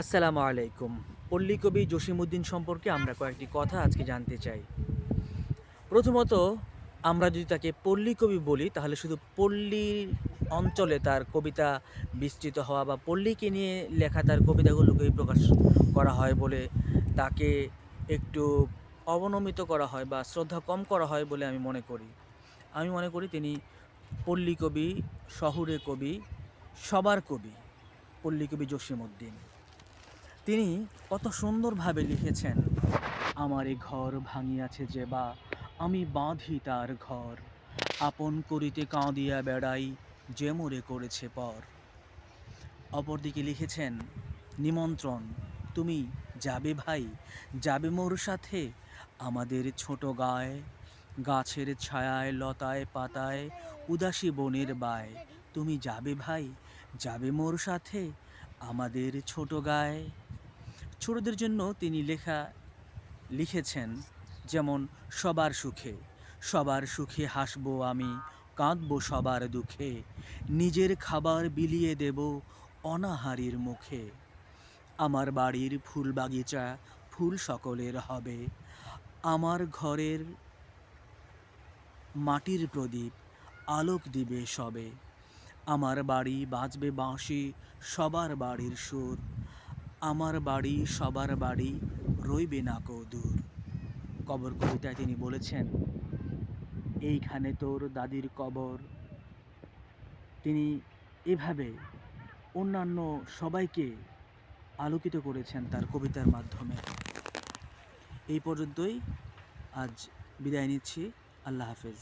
আসসালামু আলাইকুম। পল্লী কবি জসিমউদ্দিন সম্পর্কে আমরা কয়েকটি কথা আজকে জানতে চাই। প্রথমত, আমরা যদি তাকে পল্লী কবি বলি তাহলে শুধু পল্লী অঞ্চলে তার কবিতা বিস্তৃত হওয়া বা পল্লীকে নিয়ে লেখা তার কবিতাগুলোকেই প্রকাশ করা হয় বলে তাকে একটু অবনমিত করা হয় বা শ্রদ্ধা কম করা হয় বলে আমি মনে করি। আমি মনে করি তিনি পল্লী কবি, শহুরে কবি, সবার কবি, পল্লী কবি জসিমউদ্দিন। তিনি কত সুন্দরভাবে লিখেছেন, আমার এ ঘর ভাঙিয়াছে যে বা আমি বাঁধি তার ঘর, আপন করিতে কাঁদিয়া বেড়াই যে মোরে করেছে পর। অপরদিকে লিখেছেন, নিমন্ত্রণ, তুমি যাবে ভাই, যাবে মোর সাথে আমাদের ছোট গায়ে, গাছের ছায়ায় লতায় পাতায় উদাসী বনের বায়, তুমি যাবে ভাই, যাবে মোর সাথে আমাদের ছোট গায়ে। ছোটদের জন্য তিনি লিখেছেন, যেমন সবার সুখে, সবার সুখে হাসবো আমি, কাঁদবো সবার দুঃখে, নিজের খাবার বিলিয়ে দেব অনাহারীর মুখে, আমার বাড়ির ফুল বাগিচা ফুল সকলের হবে, আমার ঘরের মাটির প্রদীপ আলোক দিবে সবে, আমার বাড়ি বাজবে বাঁশি সবার বাড়ির সুর, আমার বাড়ি সবার বাড়ি রইবে না কো দূর। কবর কবিতায় তিনি বলেছেন, এইখানে তোর দাদির কবর। তিনি এভাবে অন্যান্য সবাইকে আলোকিত করেছেন তার কবিতার মাধ্যমে। এই পর্যন্তই, আজ বিদায় নিচ্ছি। আল্লাহ হাফেজ।